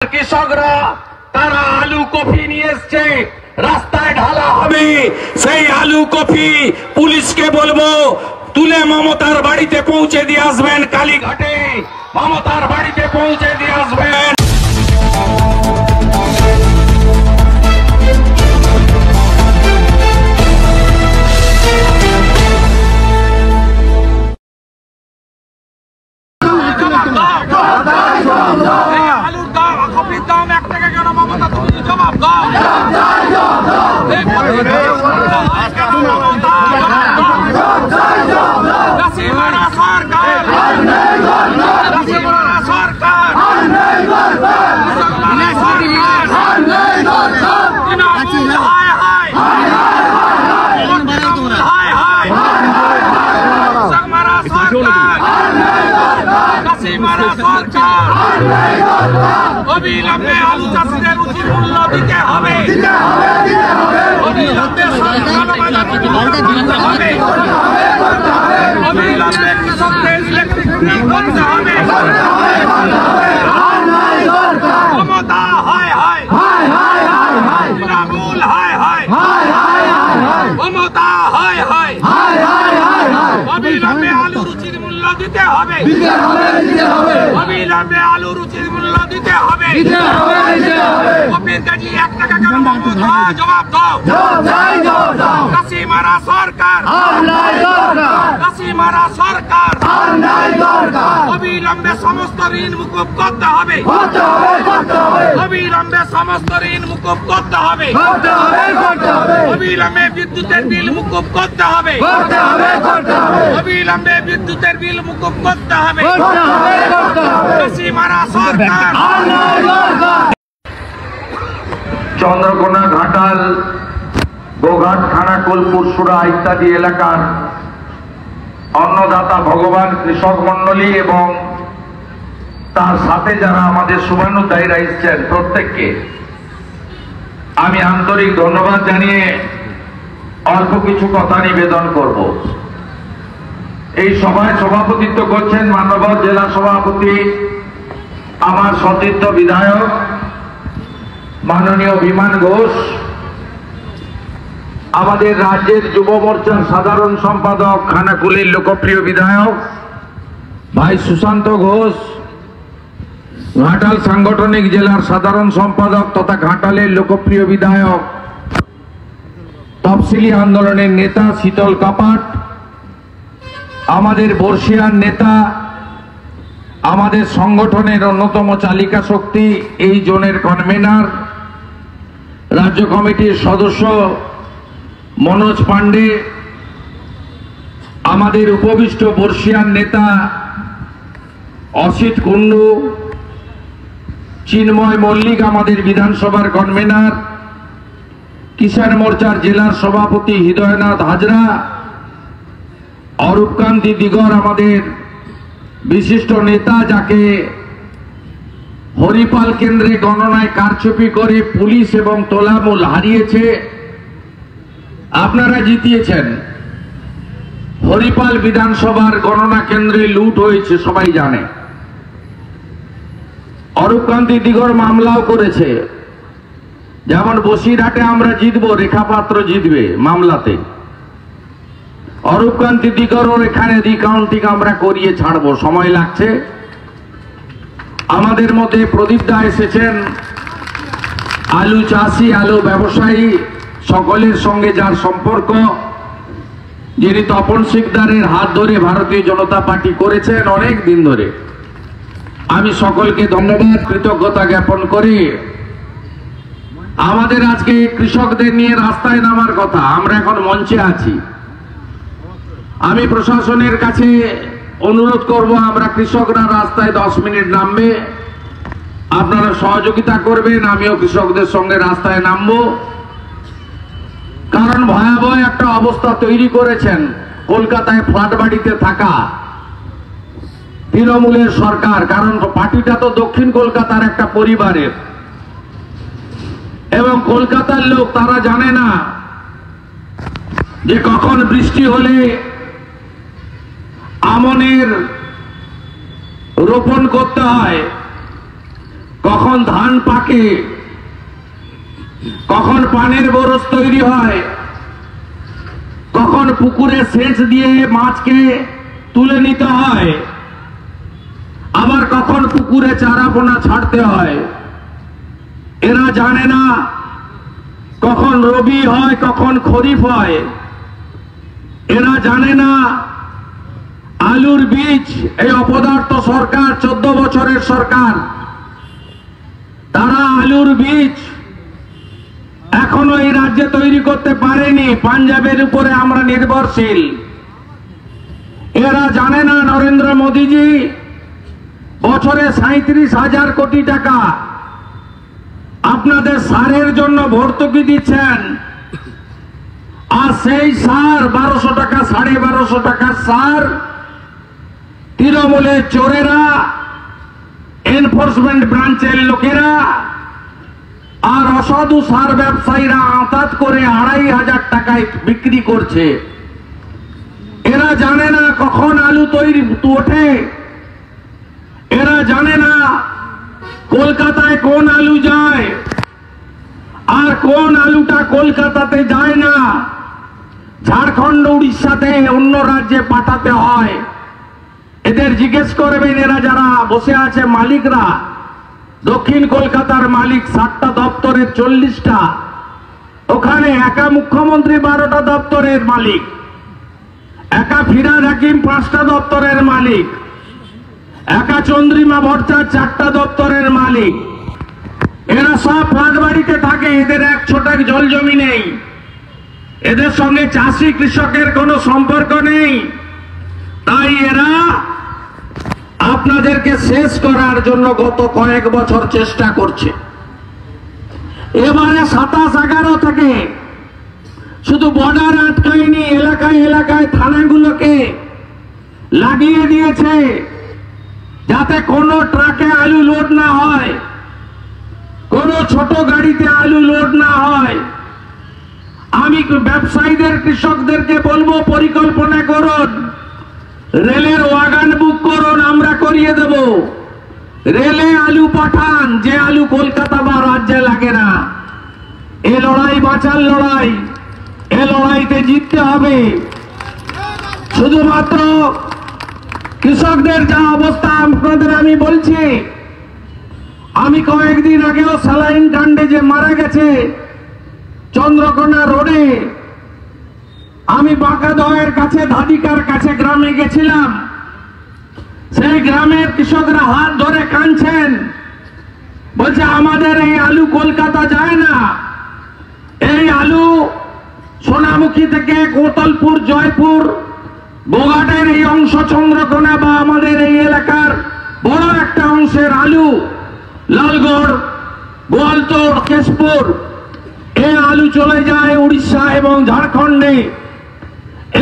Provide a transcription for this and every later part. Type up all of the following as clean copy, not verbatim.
কৃষকরা তারা আলু কফি নিয়ে এসছে, রাস্তায় ঢালা হবে। সেই আলু কফি পুলিশকে বলবো তুলে মমতার বাড়িতে পৌঁছে দিয়ে আসবেন। কালীঘাটে মমতার বাড়িতে পৌঁছে দিয়ে আসবেন। অবিলম্বে আলু চাষিদের উচিত মূল্য দিতে হবে। অবিলম্বে অবিলম্বে কৃষকদের ইলেকট্রিক বিল করতে হবে। মমতা হায় হায়, তৃণমূল হায় হায়, মমতা হায় হায়। অবিলম্বে আলুর উচিত মূল্য দিতে হবে। অবিলম্বে আলুর উচিত মূল্য দিতে হবে। কপির কেজি 1 টাকা কেন মমতা? জবাব দাও। কাশি মারা সরকার, কাশি মারা সরকার। অবিলম্বে সমস্ত ঋণ মুকুব করতে হবে। অবিলম্বে সমস্ত ঋণ মুকুব করতে হবে। অবিলম্বে বিদ্যুতের বিল মুকুব করতে হবে। অবিলম্বে বিদ্যুতের বিল মুকুব করতে হবে। কাশি মারা সরকার। চন্দ্রকোনা, ঘাটাল, গোঘাট, খানাকুল, পুরসুরা ইত্যাদি এলাকার অন্নদাতা ভগবান কৃষক মন্ডলী এবং তার সাথে যারা আমাদের শুভানুধ্যায়ীরা এসেছেন প্রত্যেককে আমি আন্তরিক ধন্যবাদ জানিয়ে অল্প কিছু কথা নিবেদন করব। এই সভায় সভাপতিত্ব করছেন মানবত জেলা সভাপতি আমার সতীর্থ বিধায়ক মাননীয় বিমান ঘোষ, আমাদের রাজ্যের যুব মোর্চার সাধারণ সম্পাদক খানাকুলের লোকপ্রিয় বিধায়ক ভাই সুশান্ত ঘোষ, ঘাটাল সাংগঠনিক জেলার সাধারণ সম্পাদক তথা ঘাটালের লোকপ্রিয় বিধায়ক তফসিলি আন্দোলনের নেতা শীতল কাপাট, আমাদের বর্ষিয়ার নেতা, আমাদের সংগঠনের অন্যতম চালিকা শক্তি এই জোনের কনভেনার রাজ্য কমিটির সদস্য মনোজ পান্ডে, আমাদের উপবিষ্ট বর্ষিয়ার নেতা অসিত কুন্ডু, চিন্ময় মল্লিক আমাদের বিধানসভার কনভেনার, কিষাণ মোর্চার জেলার সভাপতি হৃদয়নাথ হাজরা, অরূপকান্তি দিগর আমাদের বিশিষ্ট নেতা যাকে হরিপাল কেন্দ্রে গণনায় কারচুপি করে পুলিশ এবং তোলামূল হারিয়েছে, আপনারা জিতিয়েছেন। হরিপাল বিধানসভার গণনা কেন্দ্রে লুট হয়েছে সবাই জানে। অরূপকান্তি দিগর মামলাও করেছে, যেমন বসিরহাটে আমরা জিতবো, রেখাপাত্র জিতবে মামলাতে। অরূপকান্তি দিগরও এখানে রিকাউন্টিং আমরা করিয়ে ছাড়বো, সময় লাগছে। আমাদের মধ্যে প্রদীপ দা এসেছেন, আলু চাষি, আলু ব্যবসায়ী, সকলের সঙ্গে যার সম্পর্ক, যিনি তপন শিকদারের হাত ধরে ভারতীয় জনতা পার্টি করেছেন অনেক দিন ধরে। আমি সকলকে ধন্যবাদ কৃতজ্ঞতা জ্ঞাপন করি। আমাদের আজকে কৃষকদের নিয়ে রাস্তায় নামার কথা, আমরা এখন মঞ্চে আছি। আমি প্রশাসনের কাছে অনুরোধ করব, আমরা কৃষকরা রাস্তায় 10 মিনিট নামবে, আপনারা সহযোগিতা করবেন। আমিও কৃষকদের সঙ্গে রাস্তায় নামবো, কারণ ভয়াবহ একটা অবস্থা তৈরি করেছেন কলকাতায় ফ্ল্যাট বাড়িতে থাকা তৃণমূলের সরকার। কারণ পার্টিটা তো দক্ষিণ কলকাতার একটা পরিবারের, এবং কলকাতার লোক তারা জানে না যে কখন বৃষ্টি হলে আমনের রোপণ করতে হয়, কখন ধান পাকে, কখন পানের বরজ তৈরি হয়, কখন পুকুরে সেচ দিয়ে মাছকে তুলে নিতে হয়, আবার কখন পুকুরে চারা পোনা ছাড়তে হয়। এরা জানে না কখন রবি হয়, কখন খরিফ হয়। এরা জানে না আলুর বীজ, এই অপদার্থ সরকার, 14 বছরের সরকার, তারা আলুর বীজ এখনো এই রাজ্যে তৈরি করতে পারেনি। পাঞ্জাবের উপরে আমরা নির্ভরশীল। এরা জানে না নরেন্দ্র মোদীজি বছরে 37,000 কোটি টাকা আপনাদের সারের জন্য ভর্তুকি দিচ্ছেন, আর সেই সার 1200 টাকা, 1250 টাকার সার তৃণমূলের চোরেরা, এনফোর্সমেন্ট ব্রাঞ্চের লোকেরা আর অসাধু সার ব্যবসায়ীরা আঁতাত করে 2,500 টাকায় বিক্রি করছে। এরা জানে না কখন আলু তৈরি ওঠে, এরা জানে না কলকাতায় কোন আলু যায় আর কোন আলুটা কলকাতাতে যায় না, ঝাড়খণ্ড উড়িষ্যাতে অন্য রাজ্যে পাঠাতে হয়। এদের জিজ্ঞেস করবেন, এরা যারা বসে আছে মালিকরা, দক্ষিণ কলকাতার মালিক 60টা দপ্তরের 40টা, ওখানে একা মুখ্যমন্ত্রী 12টা দপ্তরের মালিক, একা ফিরাদ হাকিম 5টা দপ্তরের মালিক, একা চন্দ্রিমা ভট্টাচার্য 4টা দপ্তরের মালিক। এরা সব রাজবাড়িতে থাকে, এদের 1 ছটাক জল জমি নেই, এদের সঙ্গে চাষি কৃষকের কোনো সম্পর্ক নেই। তাই এরা আপনাদেরকে শেষ করার জন্য গত কয়েক বছর চেষ্টা করছে। এবারে 27-11 থেকে শুধু বর্ডার আটকায়নি, এলাকায় এলাকায় থানাগুলোকে লাগিয়ে দিয়েছে যাতে কোনো ট্রাকে আলু লোড না হয়, কোনো ছোট গাড়িতে আলু লোড না হয়। আমি ব্যবসায়ীদের, কৃষকদেরকে বলবো, পরিকল্পনা করুন, রেলের ওয়াগান বুক করুন, আমরা করিয়ে দেব। রেলে আলু পাঠান, যে আলু কলকাতা বা রাজ্যে লাগে না। এ লড়াই বাঁচার লড়াই, এ লড়াইতে জিততে হবে। শুধুমাত্র কৃষকদের যা অবস্থা আপনাদের আমি বলছি, আমি কয়েকদিন আগেও স্যালাইন কাণ্ডে যে মারা গেছে চন্দ্রকোনা রোডে, আমি বাঁকাদহের কাছে, ধাদিকার কাছে গ্রামে গেছিলাম। সেই গ্রামের কৃষকরা হাত ধরে কাঁদছেন, বলছে আমাদের এই আলু কলকাতা যায় না, এই আলু সোনামুখী থেকে কোতলপুর, জয়পুর, বোগাটের এই অংশ, চন্দ্রকোনা বা আমাদের এই এলাকার বড় একটা অংশের আলু লালগড়, গোয়ালতোড়, কেশপুর, এই আলু চলে যায় উড়িষ্যা এবং ঝাড়খণ্ডে,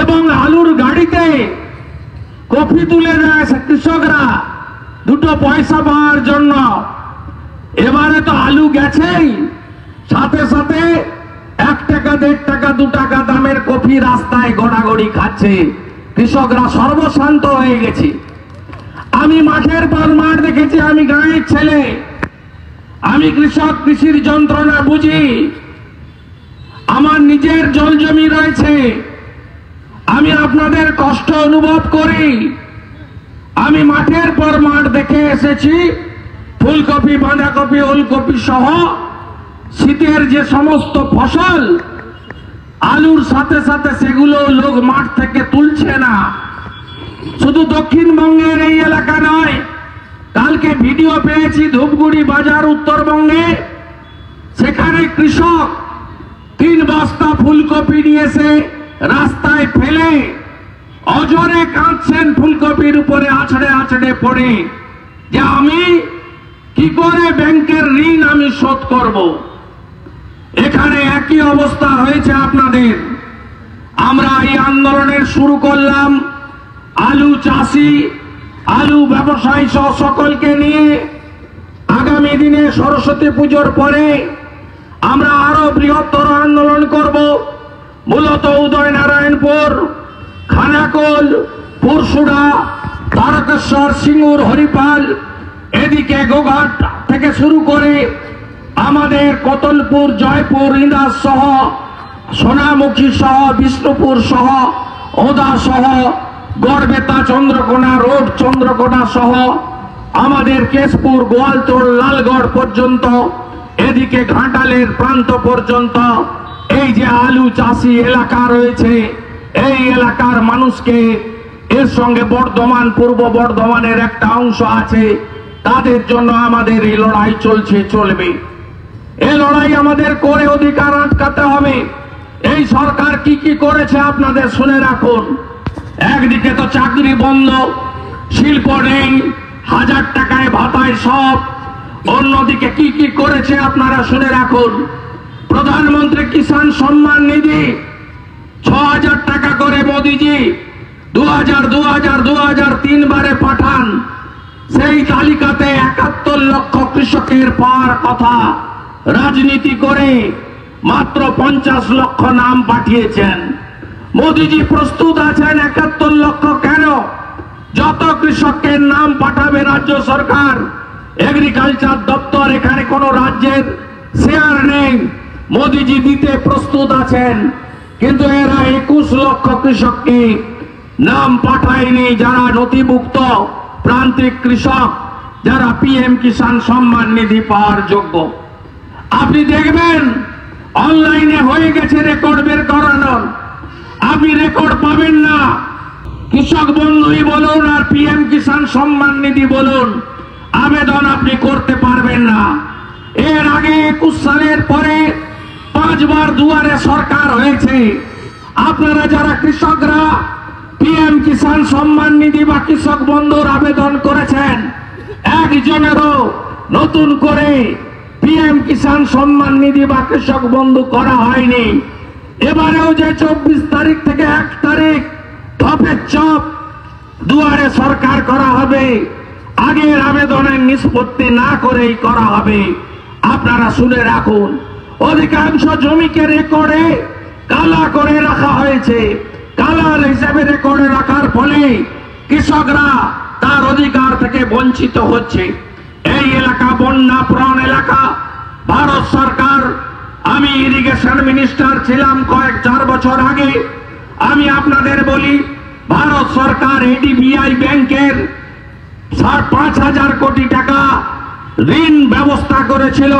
এবং আলুর গাড়িতে কফি তুলে দেয় কৃষকরা 2 পয়সা পাওয়ার জন্য। এবারে তো আলু গেছেই, সাথে সাথে 1 টাকা, 1.5 টাকা, 2 টাকা দামের কফি রাস্তায় গড়াগড়ি খাচ্ছে। কৃষকরা সর্বশান্ত হয়ে গেছে। আমি মাঠের পর মাঠ দেখেছি, আমি গাঁয়ের ছেলে, আমি কৃষক, কৃষির যন্ত্রণা বুঝি, আমার নিজের জল জমি রয়েছে, আমি আপনাদের কষ্ট অনুভব করি। আমি মাঠের পর মাঠ দেখে এসেছি, ফুলকপি, বাঁধাকপি, ওলকপি সহ শীতের যে সমস্ত ফসল, আলুর সাথে সাথে সেগুলো লোক মাঠ থেকে তুলছে না। শুধু দক্ষিণবঙ্গের এই এলাকা নয়, কালকে ভিডিও পেয়েছি ধূপগুড়ি বাজার, উত্তরবঙ্গে, সেখানে কৃষক 3 বস্তা ফুলকপি নিয়ে এসে রাস্তায় ফেলে অজরে কাঁদছেন, ফুলকপির উপরে আছড়ে আছড়ে পড়ে, যে আমি কি করে ব্যাংকের ঋণ আমি শোধ করব। এখানে একই অবস্থা হয়েছে আপনাদের। আমরা এই আন্দোলনের শুরু করলাম আলু চাষি, আলু ব্যবসায়ী সহ সকলকে নিয়ে। আগামী দিনে সরস্বতী পুজোর পরে আমরা আরো বৃহত্তর আন্দোলন করব। মূলত উদয়নারায়ণপুর, খানাকুল, পুরসুড়া, তারকেশ্বর, সিঙ্গুর, হরিপাল এদিকে গোঘাট থেকে শুরু করে আমাদের কতলপুর, জয়পুর, ইন্দাস সহ, সোনামুখী সহ, বিষ্ণুপুর সহ, ওদা সহ, গড়বেতা, চন্দ্রকোনা রোড, চন্দ্রকোনা সহ আমাদের কেশপুর, গোয়ালতোড়, লালগড় পর্যন্ত, এদিকে ঘাটালের প্রান্ত পর্যন্ত এই যে আলু চাষি এলাকা রয়েছে, এই এলাকার মানুষকে, এর সঙ্গে বর্ধমান, পূর্ব বর্ধমানের একটা অংশ আছে, তাদের জন্য আমাদের এই লড়াই চলছে, চলবে। এই লড়াই আমাদের করে অধিকার আটকাতে হবে। এই সরকার কি কি করেছে আপনাদের শুনে রাখুন। একদিকে তো চাকরি বন্ধ, শিল্প নেই, 1000 টাকায় ভাতায় সব। অন্যদিকে কি কি করেছে আপনারা শুনে রাখুন। প্রধানমন্ত্রী কিষাণ সম্মান নিধি 6000 টাকা করে মোদিজি 2000 3 পাঠান। সেই তালিকাতে 71 লক্ষ কৃষকের পাওয়ার কথা, রাজনীতি করে মাত্র 50 লক্ষ নাম পাঠিয়েছেন। মোদিজি প্রস্তুত আছেন 71 লক্ষ কেন? যত কৃষকের নাম পাঠাবে রাজ্য সরকার, এগ্রিকালচার দপ্তর, এখানে কোন রাজ্যের শেয়ার নেই, মোদিজি দিতে প্রস্তুত আছেন। কিন্তু এরা 21 লক্ষ কৃষককে নাম পাঠায়নি, যারা নথিভুক্ত প্রান্তিক কৃষক, যারা পিএম কিষাণ সম্মান নিধি পাওয়ার যোগ্য। আপনি দেখবেন অনলাইনে হয়ে গেছে রেকর্ড বের করানোর, আপনি রেকর্ড পাবেন না। কৃষক বন্ধুই বলুন আর পিএম কিষাণ সম্মান নিধি বলুন, আবেদন আপনি করতে পারবেন না। এর আগে 21 সালের পরে 5 বার দুয়ারে সরকার হয়েছে। আপনারা যারা কৃষকরা পিএম কিষাণ সম্মান নিধি বা কৃষক বন্ধুর আবেদন করেছেন, একজনেরও নতুন করে পিএম কিষাণ সম্মান নিধি বা কৃষক বন্ধু করা হয়নি। এবারেও যে 24 তারিখ থেকে 1 তারিখ ধপের চপ দুয়ারে সরকার করা হবে, আগের আবেদনের নিষ্পত্তি না করেই করা হবে। আপনারা শুনে রাখুন, অধিকাংশ জমিকে রেকর্ডে কালা করে রাখা হয়েছে। কালার হিসাবে রেকর্ডে রাখার ফলে কৃষকরা তার অধিকার থেকে বঞ্চিত হচ্ছে। এই এলাকা বন্যা প্রবণ এলাকা। ভারত সরকার, আমি ইরিগেশন মিনিস্টার ছিলাম 4 বছর আগে। আমি আপনাদের বলি, ভারত সরকার এডিবিআই ব্যাংকের 5000 কোটি টাকা ঋণ ব্যবস্থা করেছিল।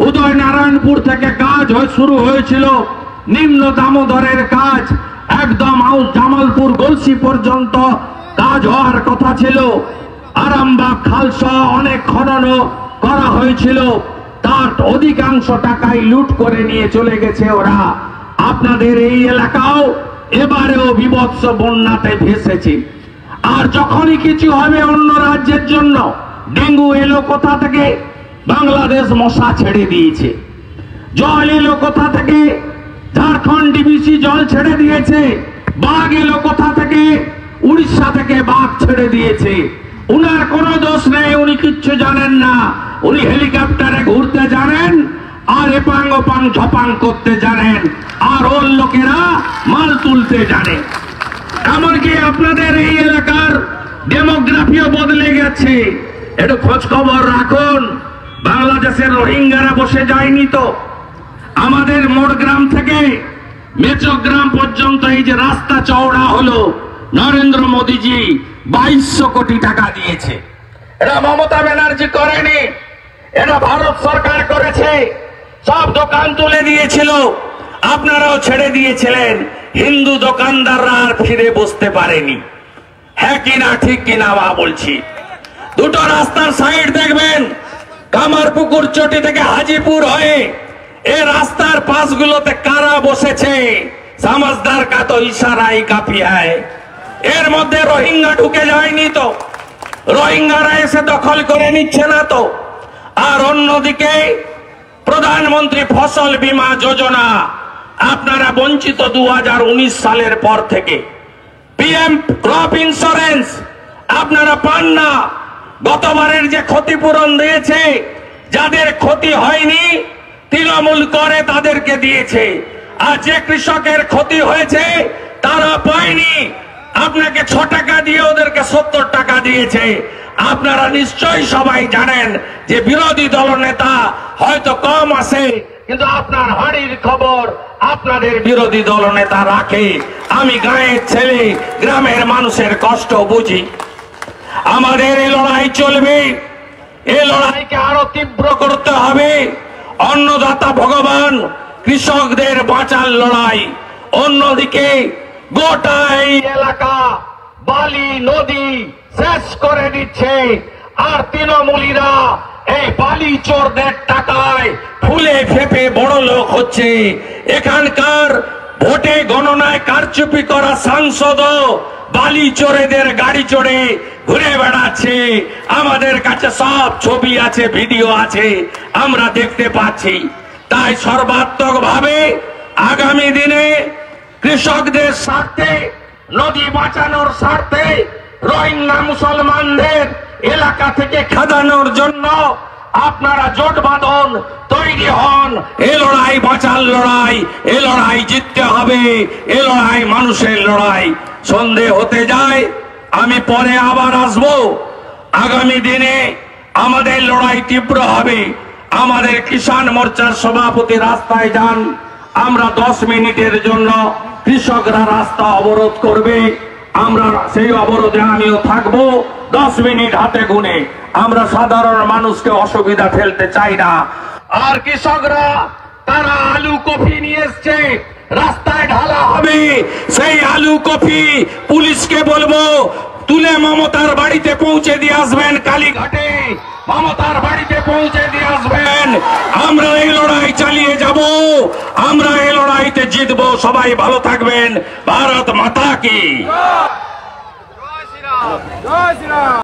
উদয়নারায়ণপুর থেকে কাজ শুরু হয়েছিল, নিম্ন দামোদরের কাজ একদম জামালপুর গলসি পর্যন্ত কাজ হওয়ার কথা ছিল। আরামবাগ খালসা অনেক খনন করা হয়েছিল, তার অধিকাংশ টাকাই লুট করে নিয়ে চলে গেছে ওরা। আপনাদের এই এলাকাও এবারেও বিভৎস বন্যাতে ভেসেছে। আর যখনই কিছু হবে অন্য রাজ্যের জন্য, ডেঙ্গু এলো কোথা থেকে? বাংলাদেশ মশা ছেড়ে দিয়েছে। জল এলো কোথা থেকে? ঝাড়খণ্ড ডিবিসি জল ছেড়ে দিয়েছে। বাঘ এলো কোথা থেকে? উড়িষ্যা থেকে বাঘ ছেড়ে দিয়েছে। উনার কোনো দোষ নেই, উনি কিচ্ছু জানেন না। উনি হেলিকপ্টারে ঘুরতে জানেন আর এপাং ওপাং ঝপাং করতে জানেন, আর ওর লোকেরা মাল তুলতে জানে। এমনকি আপনাদের এই এলাকার ডেমোগ্রাফিও বদলে গেছে। একটু খোঁজ খবর রাখুন, বাংলাদেশের রোহিঙ্গারা বসে যায়নি তো। আমাদের মোড়গ্রাম থেকে মেচগ্রাম পর্যন্ত এই যে রাস্তা চওড়া হলো, নরেন্দ্র মোদীজি 2200 কোটি টাকা দিয়েছে। এটা মমতা ব্যানার্জি করেনি, এটা ভারত সরকার করেছে। সব দোকান তুলে দিয়েছিল, আপনারাও ছেড়ে দিয়েছিলেন। হিন্দু দোকানদাররা আর ফিরে বসতে পারেনি। হ্যাঁ কিনা, ঠিক কিনা বা বলছি। দুটো রাস্তার সাইড দেখবেন, কামারপুকুর চটি থেকে হাজিপুর হয়ে এই রাস্তার পাশগুলোতে কারা বসেছে? समझदार का तो इशारा ही काफी है। এর মধ্যে রোহিঙ্গা ঢুকে যায়নি তো, রোহিঙ্গারা এসে দখল করে নিচ্ছে না তো। আর অন্যদিকে প্রধানমন্ত্রী ফসল বীমা যোজনা আপনারা বঞ্চিত 2019 সালের পর থেকে। পিএম ক্রপ ইন্স্যুরেন্স আপনারা পান না। গতবারের যে ক্ষতিপূরণ দিয়েছে, যাদের ক্ষতি হয়নি তৃণমূল করে তাদেরকে দিয়েছে, আর যে কৃষকের ক্ষতি হয়েছে তারা পায়নি। আপনাকে 6 টাকা দিয়ে ওদেরকে 70 টাকা দিয়েছে। আপনারা নিশ্চয়ই সবাই জানেন যে বিরোধী দলনেতা হয়তো কম আছে, কিন্তু আপনার হাড়ির খবর আপনাদের বিরোধী দলনেতা রাখে। আমি গাঁয়ের ছেলে, গ্রামের মানুষের কষ্ট বুঝি। আমাদের এই লড়াই চলবে, এই লড়াইকে আরো তীব্র করতে হবে। অন্নদাতা ভগবান, কৃষকদের বাঁচার লড়াই। অন্যদিকে গোটা এই এলাকা বালি নদী শেষ করে দিচ্ছে, আর তৃণমূলীরা এই বালি চোরদের টাকায় ফুলে ফেপে বড় লোক হচ্ছে। এখানকার ভোটে গণনায় কারচুপি করা সাংসদ বালি চোরেদের গাড়ি চড়ে ঘুরে বেড়াচ্ছে। আমাদের কাছে সব ছবি আছে, ভিডিও আছে, আমরা দেখতে পাচ্ছি। তাই সর্বাত্মকভাবে আগামী দিনে কৃষকদের স্বার্থে, নদী বাঁচানোর স্বার্থে, রোহিঙ্গা মুসলমানদের এলাকা থেকে খেদানোর জন্য আপনারা জোট বাঁধন, তৈরি হন। এ লড়াই বাঁচার লড়াই, এ লড়াই জিততে হবে, এ লড়াই মানুষের লড়াই। সন্ধে হতে যায়, আমি পরে আবার আসব। আগামী দিনে আমাদের লড়াই তীব্র হবে। আমাদের কিষাণ মোর্চার সভাপতি রাস্তায় যান, আমরা 10 মিনিটের জন্য কৃষকরা রাস্তা অবরোধ করবে, আমরা সেই অবরোধে আমিও থাকবো 10 মিনিট হাতে গুনে। আমরা সাধারণ মানুষকে অসুবিধা ফেলতে চাই না। আর কৃষকরা তারা আলু কফি নিয়ে এসছে, রাস্তায় ঢালা হবে। সেই আলু কফি পুলিশকে বলবো তুলে মমতার বাড়িতে পৌঁছে দিয়ে আসবেন। কালীঘাটে মমতার বাড়িতে পৌঁছে দিয়ে আসবেন। আমরা এই লড়াই চালিয়ে যাব, আমরা এই লড়াইতে জিতবো। সবাই ভালো থাকবেন। ভারত মাতা কি জয় শ্রীরাম, জয় শ্রীরাম।